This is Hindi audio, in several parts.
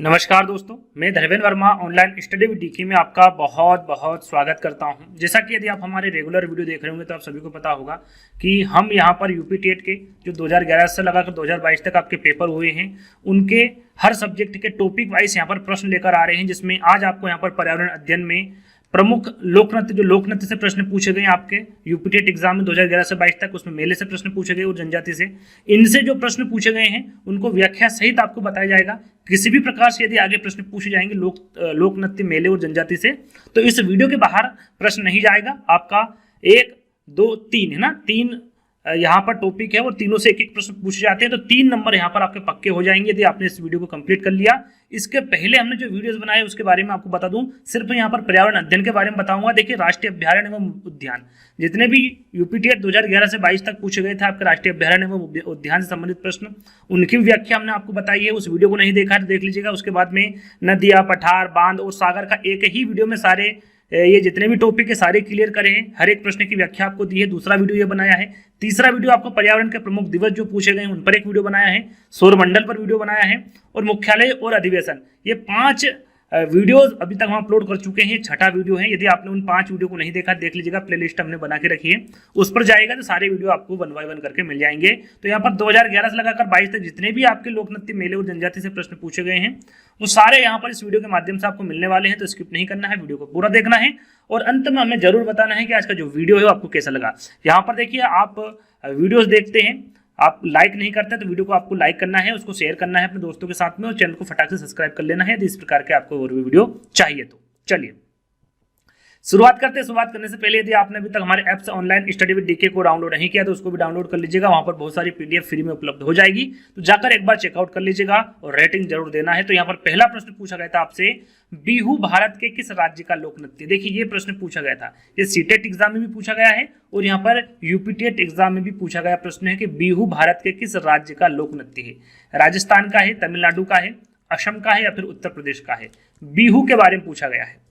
नमस्कार दोस्तों, मैं Dharmendra Verma online study with DK में आपका बहुत बहुत स्वागत करता हूं। जैसा कि यदि आप हमारे रेगुलर वीडियो देख रहे होंगे तो आप सभी को पता होगा कि हम यहां पर यूपी टेट के जो 2011 से लगाकर 2022 तक आपके पेपर हुए हैं उनके हर सब्जेक्ट के टॉपिक वाइज यहां पर प्रश्न लेकर आ रहे हैं, जिसमें आज आपको यहां पर पर्यावरण अध्ययन में प्रमुख लोकनृत्य से प्रश्न पूछे गए आपके यूपी टेट एग्जाम में 2011 से 22 तक, उसमें मेले से प्रश्न पूछे गए और जनजाति से। इनसे जो प्रश्न पूछे गए हैं उनको व्याख्या सहित आपको बताया जाएगा। किसी भी प्रकार से यदि आगे प्रश्न पूछे जाएंगे लोकनृत्य, मेले और जनजाति से, तो इस वीडियो के बाहर प्रश्न नहीं जाएगा। आपका 1, 2, 3 है ना, 3 यहाँ पर टॉपिक है और तीनों से एक एक प्रश्न पूछे जाते हैं, तो 3 नंबर यहाँ पर आपके पक्के हो जाएंगे यदि आपने इस वीडियो को कंप्लीट कर लिया। इसके पहले हमने जो वीडियोस बनाए उसके बारे में आपको बता दूं, सिर्फ यहाँ पर पर्यावरण अध्ययन के बारे में बताऊंगा। देखिए, राष्ट्रीय अभ्यारण्य एवं उद्यान, जितने भी यूपी टेट 2011 से 22 तक पूछे गए थे आपके राष्ट्रीय अभ्यारण्य एवं उद्यान से संबंधित प्रश्न, उनकी व्याख्या हमने आपको बताई है। उस वीडियो को नहीं देखा तो देख लीजिएगा। उसके बाद में नदियां, पठार, बांध और सागर का एक ही वीडियो में सारे ये जितने भी टॉपिक है सारे क्लियर करे हैं, हर एक प्रश्न की व्याख्या आपको दी है। दूसरा वीडियो ये बनाया है। तीसरा वीडियो आपको पर्यावरण के प्रमुख दिवस जो पूछे गए हैं उन पर एक वीडियो बनाया है। सौरमंडल पर वीडियो बनाया है और मुख्यालय और अधिवेशन, ये 5 वीडियोस अभी तक हम अपलोड कर चुके हैं। 6ठा वीडियो है। यदि आपने उन 5 वीडियो को नहीं देखा देख लीजिएगा, प्लेलिस्ट हमने बना के रखी है, उस पर जाएगा तो सारे वीडियो आपको 1 बाय 1 करके मिल जाएंगे। तो यहाँ पर 2011 से लगाकर 22 तक जितने भी आपके लोकनृत्य, मेले और जनजाति से प्रश्न पूछे गए हैं वो सारे यहाँ पर इस वीडियो के माध्यम से आपको मिलने वाले हैं। तो स्किप नहीं करना है, वीडियो को पूरा देखना है और अंत में हमें जरूर बताना है कि आज का जो वीडियो है वो आपको कैसा लगा। यहाँ पर देखिए, आप वीडियोस देखते हैं, आप लाइक नहीं करते तो वीडियो को आपको लाइक करना है, उसको शेयर करना है अपने दोस्तों के साथ में और चैनल को फटाक से सब्सक्राइब कर लेना है यदि इस प्रकार के आपको और भी वीडियो चाहिए तो। चलिए शुरुआत करते हैं। शुरुआत करने से पहले यदि आपने अभी तक हमारे ऐप से ऑनलाइन स्टडी विद डीके को डाउनलोड नहीं किया तो उसको भी डाउनलोड कर लीजिएगा। वहां पर बहुत सारी पीडीएफ फ्री में उपलब्ध हो जाएगी, तो जाकर एक बार चेकआउट कर लीजिएगा और रेटिंग जरूर देना है। तो यहाँ पर पहला प्रश्न पूछा गया था आपसे, बिहू भारत के किस राज्य का लोकनृत्य। देखिए, ये प्रश्न पूछा गया था, ये सीटेट एग्जाम में भी पूछा गया है और यहाँ पर यूपी टेट एग्जाम में भी पूछा गया प्रश्न है कि बिहू भारत के किस राज्य का लोकनृत्य है। राजस्थान का है, तमिलनाडु का है, असम का है या फिर उत्तर प्रदेश का है। बिहू के बारे में पूछा गया है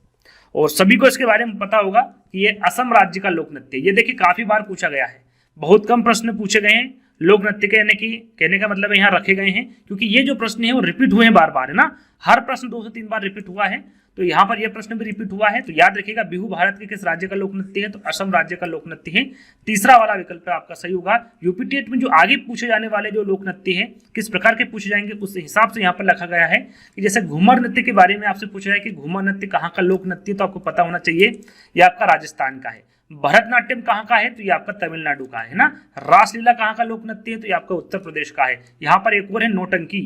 और सभी को इसके बारे में पता होगा कि ये असम राज्य का लोकनृत्य। ये देखिए, काफी बार पूछा गया है, बहुत कम प्रश्न पूछे गए हैं लोकनृत्य के, यानी कि कहने का मतलब यहाँ रखे गए हैं क्योंकि ये जो प्रश्न है वो रिपीट हुए हैं बार बार, है ना। हर प्रश्न 2 से 3 बार रिपीट हुआ है, तो यहाँ पर यह प्रश्न भी रिपीट हुआ है। तो याद रखिएगा, बिहू भारत के किस राज्य का लोकनृत्य है, तो असम राज्य का लोकनृत्य है। तीसरा वाला विकल्प आपका सही होगा। यूपी टेट में जो आगे पूछे जाने वाले जो लोकनृत्य है किस प्रकार के पूछे जाएंगे उस हिसाब से यहाँ पर लिखा गया है कि जैसे घूमर नृत्य के बारे में आपसे पूछा जाए कि घूमर नृत्य कहाँ का लोकनृत्य, तो आपको पता होना चाहिए ये आपका राजस्थान का है। भरतनाट्यम कहाँ का है, तो ये आपका तमिलनाडु का है ना। रासलीला कहाँ का लोकनृत्य है, तो ये आपका उत्तर प्रदेश का है। यहाँ पर एक और है नौटंकी,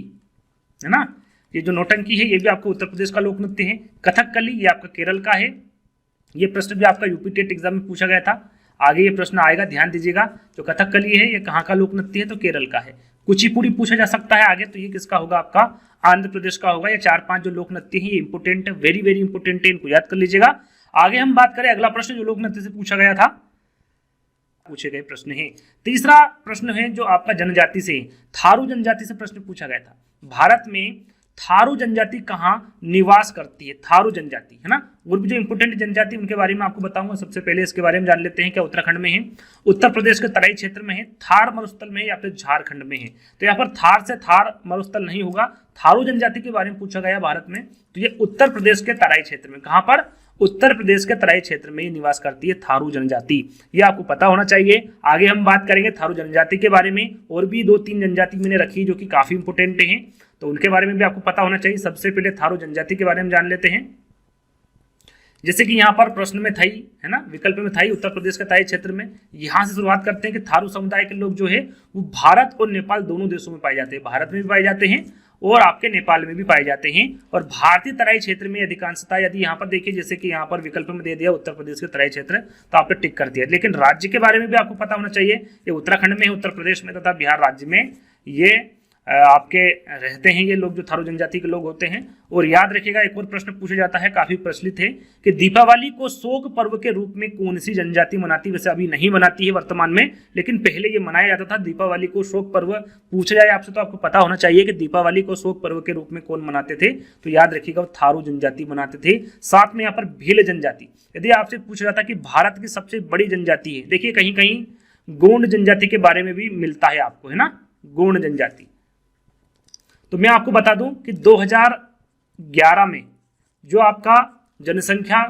है ना, ये जो नौटंकी है ये भी आपका उत्तर प्रदेश का लोकनृत्य है। कथकली ये आपका केरल का है। ये प्रश्न भी आपका यूपी टेट एग्जाम में पूछा गया था, आगे ये प्रश्न आएगा, ध्यान दीजिएगा। जो कथकली है ये कहाँ का लोकनृत्य है, तो केरल का है। कुचिपुड़ी पूछा जा सकता है आगे, तो ये किसका होगा, आपका आंध्र प्रदेश का होगा। ये 4-5 जो लोकनृत्य है ये इंपोर्टेंट है, वेरी वेरी इंपोर्टेंट है, इनको याद कर लीजिएगा। आगे हम बात करें, अगला प्रश्न जो लोकनृत्य से पूछा गया था, पूछे गए प्रश्न है। तीसरा प्रश्न है जो आपका जनजाति से, थारू जनजाति से प्रश्न पूछा गया था। भारत में थारू जनजाति कहाँ निवास करती है, थारू जनजाति, है ना। और भी जो इंपोर्टेंट जनजाति उनके बारे में आपको बताऊंगा। सबसे पहले इसके बारे में जान लेते हैं, क्या उत्तराखंड में है, उत्तर प्रदेश के तराई क्षेत्र में है, थार मरुस्थल में है या फिर झारखंड में है। तो यहाँ पर थार से थार मरुस्थल नहीं होगा। थारू जनजाति के बारे में पूछा गया भारत में, तो ये उत्तर प्रदेश के तराई क्षेत्र में, कहाँ पर, उत्तर प्रदेश के तराई क्षेत्र में निवास करती है थारू जनजाति। ये आपको पता होना चाहिए। आगे हम बात करेंगे थारू जनजाति के बारे में, और भी 2-3 जनजाति मैंने रखी जो कि काफी इंपोर्टेंट हैं, तो उनके बारे में भी आपको पता होना चाहिए। सबसे पहले थारू जनजाति के बारे में जान लेते हैं। जैसे कि यहाँ पर प्रश्न में था, है ना, विकल्प में था उत्तर प्रदेश के तराई क्षेत्र में। यहाँ से शुरुआत करते हैं कि थारू समुदाय के लोग जो है वो भारत और नेपाल दोनों देशों में पाए जाते हैं। भारत में भी पाए जाते हैं और आपके नेपाल में भी पाए जाते हैं। और भारतीय तराई क्षेत्र में अधिकांशता, यदि यहाँ पर देखिए, जैसे कि यहाँ पर विकल्प में दे दिया उत्तर प्रदेश के तराई क्षेत्र, तो आपने टिक कर दिया। लेकिन राज्य के बारे में भी आपको पता होना चाहिए, ये उत्तराखंड में, उत्तर प्रदेश में तथा बिहार राज्य में ये आपके रहते हैं ये लोग, जो थारू जनजाति के लोग होते हैं। और याद रखिएगा, एक और प्रश्न पूछा जाता है, काफी प्रचलित है, कि दीपावली को शोक पर्व के रूप में कौन सी जनजाति मनाती है। वैसे अभी नहीं मनाती है वर्तमान में, लेकिन पहले ये मनाया जाता था। दीपावली को शोक पर्व पूछा जाए आपसे तो आपको पता होना चाहिए कि दीपावली को शोक पर्व के रूप में कौन मनाते थे, तो याद रखिएगा थारू जनजाति मनाते थे। साथ में यहाँ पर भील जनजाति। यदि आपसे पूछा जाता कि भारत की सबसे बड़ी जनजाति है, देखिए कहीं कहीं गोंड जनजाति के बारे में भी मिलता है आपको, है ना, गोंड जनजाति। तो मैं आपको बता दूं कि 2011 में जो आपका जनसंख्या,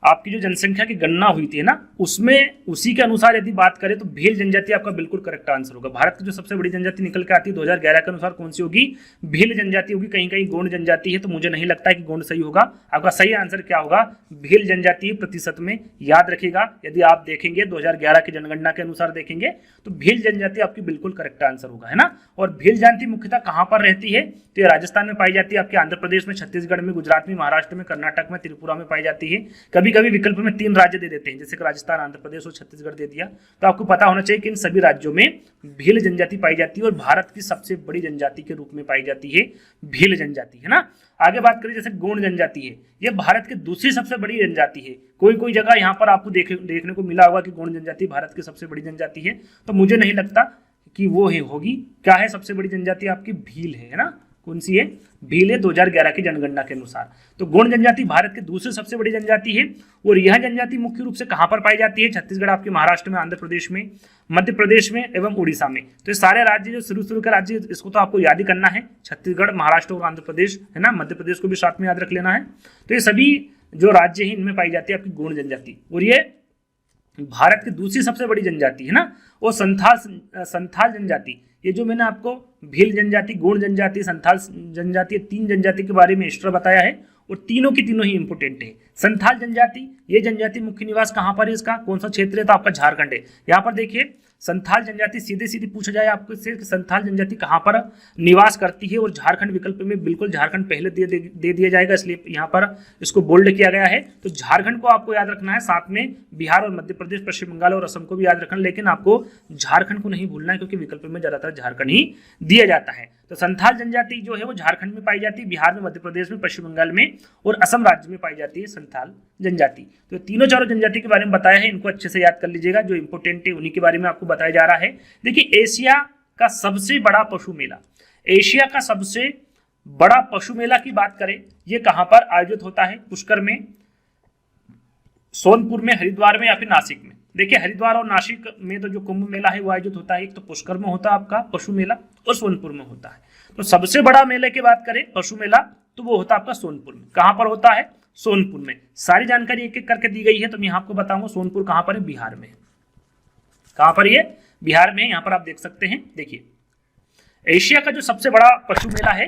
आपकी जो जनसंख्या की गणना हुई थी ना, उसमें उसी के अनुसार यदि बात करें तो भील जनजाति आपका बिल्कुल करेक्ट आंसर होगा। भारत की जो सबसे बड़ी जनजाति निकल के आती है 2011 के अनुसार कौन सी होगी? भील जनजाति होगी। कहीं कहीं गोंड जनजाति है, तो मुझे नहीं लगता है कि गोंड सही होगा। आपका सही आंसर क्या होगा? भील जनजाति प्रतिशत में। याद रखिएगा, यदि आप देखेंगे 2011 की जनगणना के अनुसार देखेंगे तो भील जनजाति आपकी बिल्कुल करेक्ट आंसर होगा, है ना। और भील जनजाति मुख्यतः कहाँ पर रहती है? तो ये राजस्थान में पाई जाती है, आपके आंध्र प्रदेश में, छत्तीसगढ़ में, गुजरात में, महाराष्ट्र में, कर्नाटक में, त्रिपुरा में पाई जाती है। कभी कभी विकल्प में 3 राज्य दे देते हैं, जैसे कि राजस्थान, आंध्र प्रदेश और छत्तीसगढ़ दे दिया। तो आपको पता होना चाहिए कि इन सभी राज्यों में भील जनजाति पाई जाती है और भारत की सबसे बड़ी जनजाति के रूप में पाई जाती है भील जनजाति, है ना। आगे बात करें, जैसे गोंड जनजाति है, यह भारत की दूसरी सबसे बड़ी जनजाति है। कोई कोई जगह यहाँ पर आपको देखने को मिला होगा कि गोंड जनजाति भारत की सबसे बड़ी जनजाति है, तो मुझे नहीं लगता कि वो ही होगी। क्या है सबसे बड़ी जनजाति? आपकी भील है ना। कौन सी है? भील है 2011 की जनगणना के अनुसार। तो गोंड जनजाति भारत की दूसरी सबसे बड़ी जनजाति है और यह जनजाति मुख्य रूप से कहां पर पाई जाती है? छत्तीसगढ़, आपके महाराष्ट्र में, आंध्र प्रदेश में, मध्य प्रदेश में एवं उड़ीसा में। तो ये सारे राज्य जो शुरू के राज्य, इसको तो आपको याद ही करना है, छत्तीसगढ़, महाराष्ट्र और आंध्र प्रदेश, है ना। मध्य प्रदेश को भी साथ में याद रख लेना है। तो ये सभी जो राज्य हैं इनमें पाई जाती है आपकी गोंड जनजाति और ये भारत की दूसरी सबसे बड़ी जनजाति है ना। और संथाल जनजाति, ये जो मैंने आपको भील जनजाति, गोंड जनजाति, संथाल जनजाति, 3 जनजाति के बारे में एक्स्ट्रा बताया है और तीनों की तीनों ही इंपोर्टेंट है। संथाल जनजाति, ये जनजाति मुख्य निवास कहाँ पर है? इसका कौन सा क्षेत्र है? तो आपका झारखंड है। यहाँ पर देखिए, संथाल जनजाति सीधे सीधे पूछा जाए आपको से कि संथाल जनजाति कहाँ पर निवास करती है, और झारखंड विकल्प में बिल्कुल झारखंड पहले दे दिया जाएगा, इसलिए यहाँ पर इसको बोल्ड किया गया है। तो झारखंड को आपको याद रखना है, साथ में बिहार और मध्य प्रदेश, पश्चिम बंगाल और असम को भी याद रखना, लेकिन आपको झारखंड को नहीं भूलना है क्योंकि विकल्प में ज्यादातर झारखंड ही दिया जाता है। तो संथाल जनजाति जो है वो झारखंड में पाई जाती है, बिहार में, मध्य प्रदेश में, पश्चिम बंगाल में और असम राज्य में पाई जाती है संथाल जनजाति। तो तीनों चारों जनजाति के बारे में बताया है, इनको अच्छे से याद कर लीजिएगा, जो इंपोर्टेंट है उन्हीं के बारे में आपको बताया जा रहा है। देखिए, एशिया का सबसे बड़ा पशु मेला, एशिया का सबसे बड़ा पशु मेला की बात करें, ये कहां पर आयोजित होता है? पुष्कर में, सोनपुर में, हरिद्वार में या फिर नासिक में। देखिए, हरिद्वार और नासिक में तो जो कुंभ मेला है वो आयोजित होता है, एक तो पुष्कर में होता है आपका पशु मेला और सोनपुर में होता है। तो सबसे बड़ा मेले की बात करें पशु मेला, तो वो होता है आपका सोनपुर में। कहां पर होता है? सोनपुर में। सारी जानकारी एक एक करके दी गई है, तो मैं आपको बताऊंगा सोनपुर कहां पर है? बिहार में। कहां पर ये? बिहार में। यहां पर आप देख सकते हैं, देखिए, एशिया का जो सबसे बड़ा पशु मेला है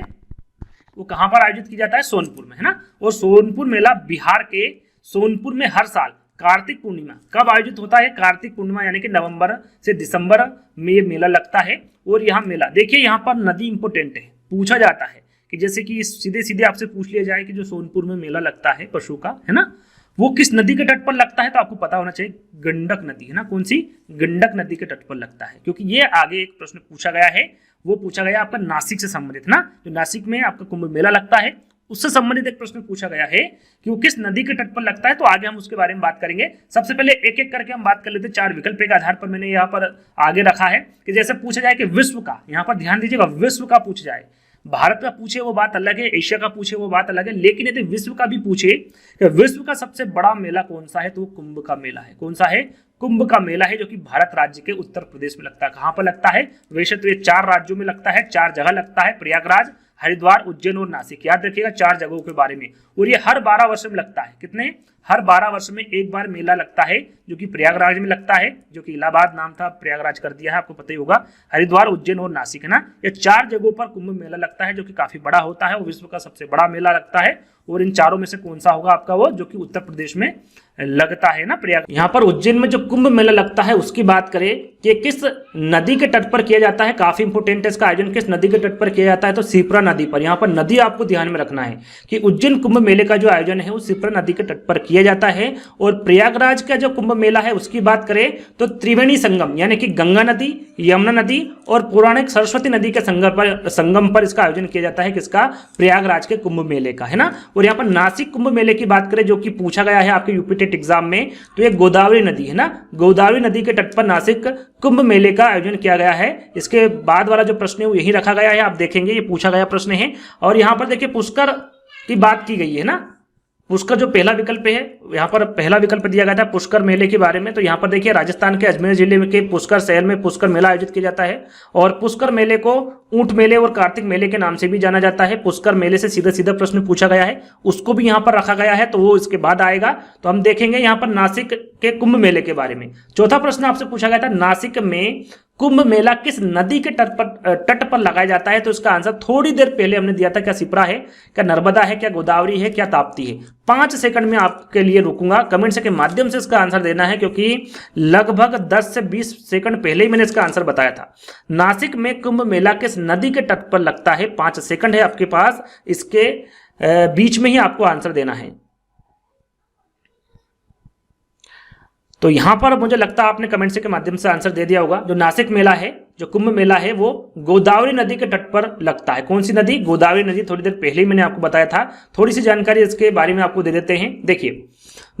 वो कहां पर आयोजित किया जाता है? सोनपुर में, है ना। और सोनपुर मेला बिहार के सोनपुर में हर साल कार्तिक पूर्णिमा कब आयोजित होता है? कार्तिक पूर्णिमा, यानी कि नवंबर से दिसंबर में ये मेला लगता है। और यहाँ मेला, देखिए यहाँ पर नदी इंपोर्टेंट है, पूछा जाता है कि जैसे कि सीधे सीधे आपसे पूछ लिया जाए कि जो सोनपुर में मेला लगता है पशु का, है ना, वो किस नदी के तट पर लगता है? तो आपको पता होना चाहिए गंडक नदी, है ना। कौन सी? गंडक नदी के तट पर लगता है, क्योंकि ये आगे एक प्रश्न पूछा गया है, वो पूछा गया आपका नासिक से संबंधित ना, जो नासिक में आपका कुंभ मेला लगता है उससे संबंधित एक प्रश्न पूछा गया है कि वो किस नदी के तट पर लगता है। तो आगे हम उसके बारे में बात करेंगे। सबसे पहले एक एक करके हम बात कर लेते हैं। 4 विकल्प के आधार पर मैंने यहाँ पर आगे रखा है कि जैसे पूछा जाए कि विश्व का, यहाँ पर ध्यान दीजिएगा, विश्व का पूछा जाए, भारत का पूछे वो बात अलग है, एशिया का पूछे वो बात अलग है, लेकिन यदि विश्व का भी पूछे कि विश्व का सबसे बड़ा मेला कौन सा है, तो वो कुंभ का मेला है। कौन सा है? कुंभ का मेला है, जो कि भारत राज्य के उत्तर प्रदेश में लगता है। कहां पर लगता है? वैसे तो ये 4 राज्यों में लगता है, 4 जगह लगता है, प्रयागराज, हरिद्वार, उज्जैन और नासिक। याद रखिएगा 4 जगहों के बारे में। और ये हर 12 वर्ष में लगता है। कितने? हर 12 वर्ष में एक बार मेला लगता है, जो कि प्रयागराज में लगता है, जो कि इलाहाबाद नाम था, प्रयागराज कर दिया है, आपको पता ही होगा। हरिद्वार, उज्जैन और नासिक, है ना, ये 4 जगहों पर कुंभ मेला लगता है, जो कि काफी बड़ा होता है और विश्व का सबसे बड़ा मेला लगता है। और इन चारों में से कौन सा होगा आपका? वो जो कि उत्तर प्रदेश में लगता है ना, प्रयाग। यहाँ पर उज्जैन में जो कुंभ मेला लगता है उसकी बात करें कि किस नदी के तट पर किया जाता है, काफी इंपोर्टेंट है इसका आयोजन, किस नदी के तट पर किया जाता है, तो शिप्रा नदी पर। यहाँ पर नदी आपको ध्यान में रखना है कि उज्जैन कुंभ मेले का जो आयोजन है वो शिप्रा नदी के तट पर किया जाता है। और प्रयागराज का जो कुंभ मेला है उसकी बात करें तो त्रिवेणी संगम, यानी कि गंगा नदी, यमुना नदी और पौराणिक सरस्वती नदी के संगम पर इसका आयोजन किया जाता है। किसका? प्रयागराज के कुंभ मेले का, है ना। और यहाँ पर नासिक कुंभ मेले की बात करें, जो कि पूछा गया है आपके यूपी टेट एग्जाम में, तो ये गोदावरी नदी, है ना, गोदावरी नदी के तट पर नासिक कुंभ मेले का आयोजन किया गया है। इसके बाद वाला जो प्रश्न है वो यही रखा गया है, आप देखेंगे ये पूछा गया प्रश्न है। और यहाँ पर देखिए पुष्कर की बात की गई है ना, पुष्कर जो पहला विकल्प है, यहाँ पर पहला विकल्प दिया गया था पुष्कर मेले के बारे में। तो यहाँ पर देखिए राजस्थान के अजमेर जिले के पुष्कर शहर में पुष्कर मेला आयोजित किया जाता है और पुष्कर मेले को ऊंट मेले और कार्तिक मेले के नाम से भी जाना जाता है। पुष्कर मेले से सीधा सीधा प्रश्न पूछा गया है, उसको भी यहाँ पर रखा गया है, तो वो इसके बाद आएगा। तो हम देखेंगे यहाँ पर नासिक के कुंभ मेले के बारे में। चौथा प्रश्न आपसे पूछा गया था नासिक में कुंभ मेला किस नदी के तट पर लगाया जाता है। तो इसका आंसर थोड़ी देर पहले हमने दिया था, क्या शिप्रा है, क्या नर्मदा है, क्या गोदावरी है, क्या ताप्ती है। 5 सेकंड में आपके लिए रुकूंगा, कमेंट के माध्यम से इसका आंसर देना है, क्योंकि लगभग 10 से 20 सेकंड पहले ही मैंने इसका आंसर बताया था। नासिक में कुंभ मेला किस नदी के तट पर लगता है। 5 सेकंड है आपके पास, इसके बीच में ही आपको आंसर देना है। तो यहां पर मुझे लगता है आपने कमेंट के माध्यम से आंसर दे दिया होगा। जो नासिक मेला है, जो कुंभ मेला है, वो गोदावरी नदी के तट पर लगता है। कौन सी नदी? गोदावरी नदी। थोड़ी देर पहले ही मैंने आपको बताया था, थोड़ी सी जानकारी इसके बारे में आपको दे देते हैं। देखिए,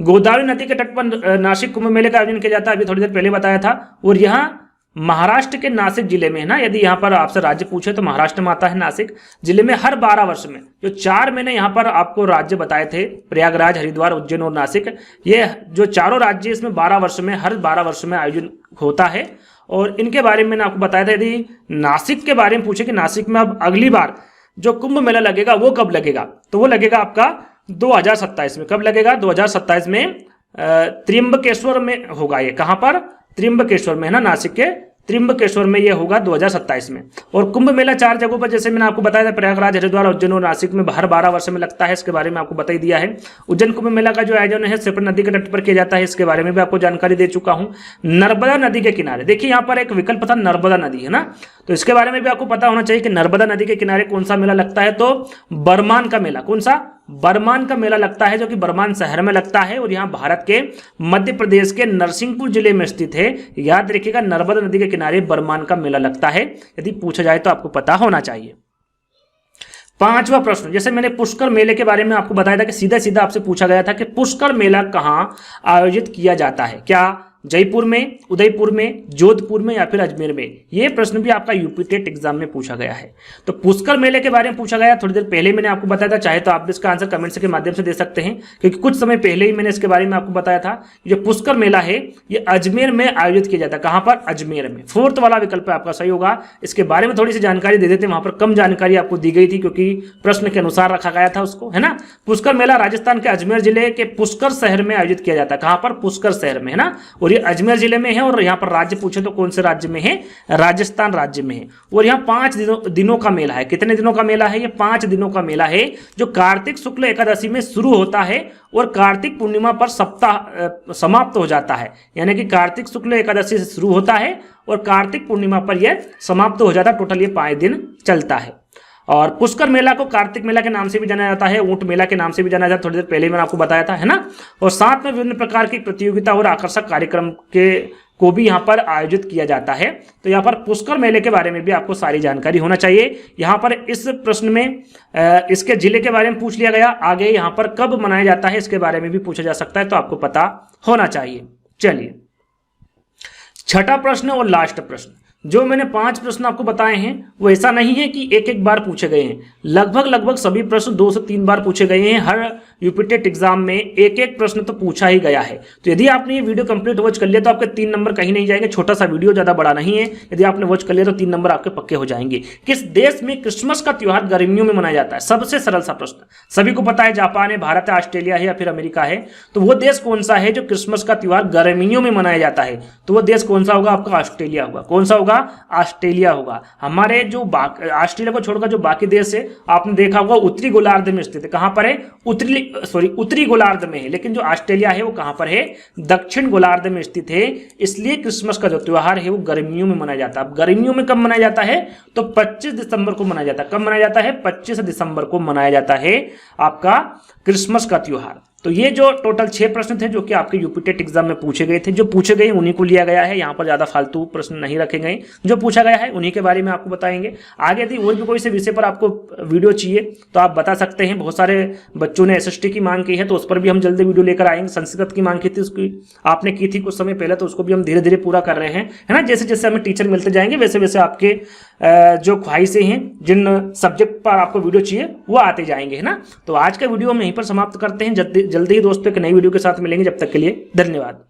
गोदावरी नदी के तट पर नासिक कुंभ मेले का आयोजन किया जाता है, अभी थोड़ी देर पहले बताया था। और यहाँ महाराष्ट्र के नासिक जिले में है ना, यदि यहाँ पर आपसे राज्य पूछे तो महाराष्ट्र में आता है नासिक जिले में। हर 12 वर्ष में, जो 4 मैंने यहाँ पर आपको राज्य बताए थे, प्रयागराज, हरिद्वार, उज्जैन और नासिक, ये जो चारों राज्य इसमें 12 वर्ष में, हर 12 वर्ष में आयोजन होता है। और इनके बारे में मैंने आपको बताया था। यदि नासिक के बारे में पूछे कि नासिक में अब अगली बार जो कुंभ मेला लगेगा वो कब लगेगा, तो वो लगेगा आपका 2027 में। कब लगेगा? 2027 में त्र्यंबकेश्वर में होगा। ये कहाँ पर? त्र्यंबकेश्वर में है ना, नासिक के त्र्यंबकेश्वर में ये होगा 2027 में। और कुंभ मेला 4 जगहों पर, जैसे मैंने आपको बताया था, प्रयागराज, हरिद्वार, उज्जैन और नासिक में हर 12 वर्ष में लगता है। इसके बारे में आपको बता ही दिया है। उज्जैन कुंभ मेला का जो आयोजन है शिप्रा नदी के तट पर किया जाता है, इसके बारे में भी आपको जानकारी दे चुका हूं। नर्मदा नदी के किनारे, देखिए यहाँ पर एक विकल्प था नर्मदा नदी, है ना, तो इसके बारे में भी आपको पता होना चाहिए कि नर्मदा नदी के किनारे कौन सा मेला लगता है। तो बरमान का मेला, कौन सा? बरमान का मेला लगता है, जो कि बरमान शहर में लगता है और यहाँ भारत के मध्य प्रदेश के नरसिंहपुर जिले में स्थित है। याद रखिएगा, नर्मदा नदी के किनारे बरमान का मेला लगता है। यदि पूछा जाए तो आपको पता होना चाहिए। 5वां प्रश्न, जैसे मैंने पुष्कर मेले के बारे में आपको बताया था कि सीधा सीधा आपसे पूछा गया था कि पुष्कर मेला कहाँ आयोजित किया जाता है। क्या जयपुर में, उदयपुर में, जोधपुर में या फिर अजमेर में? ये प्रश्न भी आपका यूपी टेट एग्जाम में पूछा गया है। तो पुष्कर मेले के बारे में पूछा गया, थोड़ी देर पहले मैंने आपको बताया था। चाहे तो आप इसका आंसर कमेंट्स के माध्यम से दे सकते हैं, क्योंकि कुछ समय पहले ही मैंने इसके बारे में आपको बताया था। जो पुष्कर मेला है ये अजमेर में आयोजित किया जाता है। कहां पर? अजमेर में। 4th वाला विकल्प आपका सही होगा। इसके बारे में थोड़ी सी जानकारी दे देते हैं, वहां पर कम जानकारी आपको दी गई थी, क्योंकि प्रश्न के अनुसार रखा गया था उसको, है ना। पुष्कर मेला राजस्थान के अजमेर जिले के पुष्कर शहर में आयोजित किया जाता है। कहां पर? पुष्कर शहर में, है ना। और ये अजमेर जिले में है। और यहाँ पर राज्य पूछे तो कौन से राज्य में है? राजस्थान राज्य में है। और यहाँ 5 दिनों का मेला है। कितने दिनों का मेला है? ये 5 दिनों का मेला है, जो कार्तिक शुक्ल एकादशी में शुरू होता है और कार्तिक पूर्णिमा पर सप्ताह समाप्त हो जाता है। यानी कि कार्तिक शुक्ल एकादशी से शुरू होता है और कार्तिक पूर्णिमा पर यह समाप्त हो जाता है। टोटल ये 5 दिन चलता है। और पुष्कर मेला को कार्तिक मेला के नाम से भी जाना जाता है, ऊंट मेला के नाम से भी जाना जाता है, थोड़ी देर पहले मैंने आपको बताया था, है ना। और साथ में विभिन्न प्रकार की प्रतियोगिता और आकर्षक कार्यक्रम को भी यहाँ पर आयोजित किया जाता है। तो यहाँ पर पुष्कर मेले के बारे में भी आपको सारी जानकारी होना चाहिए। यहाँ पर इस प्रश्न में इसके जिले के बारे में पूछ लिया गया। आगे यहाँ पर कब मनाया जाता है इसके बारे में भी पूछा जा सकता है, तो आपको पता होना चाहिए। चलिए, 6ठा प्रश्न और लास्ट प्रश्न। जो मैंने 5 प्रश्न आपको बताए हैं वो ऐसा नहीं है कि एक एक बार पूछे गए हैं। लगभग सभी प्रश्न 2 से 3 बार पूछे गए हैं। हर यूपी टेट एग्जाम में एक एक प्रश्न तो पूछा ही गया है। तो यदि आपने ये वीडियो कंप्लीट वॉच कर लिया तो आपके 3 नंबर कहीं नहीं जाएंगे। छोटा सा वीडियो, ज्यादा बड़ा नहीं है। यदि आपने वॉच कर लिया तो 3 नंबर आपके पक्के हो जाएंगे। किस देश में क्रिसमस का त्योहार गर्मियों में मनाया जाता है? सबसे सरल सा प्रश्न, सभी को पता है। जापान है, भारत है, ऑस्ट्रेलिया है या फिर अमेरिका है। तो वो देश कौन सा है जो क्रिसमस का त्योहार गर्मियों में मनाया जाता है? तो वो देश कौन सा होगा? आपका ऑस्ट्रेलिया होगा। कौन सा होगा? ऑस्ट्रेलिया होगा। हमारे जो ऑस्ट्रेलिया को छोड़कर जो बाकी देश है आपने देखा होगा उत्तरी गोलार्ध में स्थित है। कहां पर है? उत्तरी गोलार्ध में है। लेकिन जो ऑस्ट्रेलिया है वो कहां पर है? दक्षिण गोलार्ध में स्थित है। इसलिए क्रिसमस का जो त्योहार है वो गर्मियों में मनाया जाता है। अब गर्मियों में कब मनाया जाता है? तो 25 दिसंबर को मनाया जाता है। कब मनाया जाता है? 25 दिसंबर को मनाया जाता है आपका क्रिसमस का त्योहार। तो ये जो टोटल 6 प्रश्न थे जो कि आपके यूपी टेट एग्जाम में पूछे गए थे, जो पूछे गए उन्हीं को लिया गया है, यहाँ पर ज़्यादा फालतू प्रश्न नहीं रखे गए, जो पूछा गया है उन्हीं के बारे में आपको बताएंगे। आगे यदि और भी कोई से विषय पर आपको वीडियो चाहिए तो आप बता सकते हैं। बहुत सारे बच्चों ने SST की मांग की है तो उस पर भी हम जल्दी वीडियो लेकर आएंगे। संस्कृत की मांग की थी, उसकी आपने की थी कुछ समय पहले, तो उसको भी हम धीरे धीरे पूरा कर रहे हैं, है ना। जैसे जैसे हमें टीचर मिलते जाएंगे वैसे वैसे आपके जो ख्वाहिशें हैं, जिन सब्जेक्ट पर आपको वीडियो चाहिए वो आते जाएंगे, है ना। तो आज का वीडियो हम यहीं पर समाप्त करते हैं। जल्दी ही दोस्तों एक नई वीडियो के साथ मिलेंगे। जब तक के लिए धन्यवाद।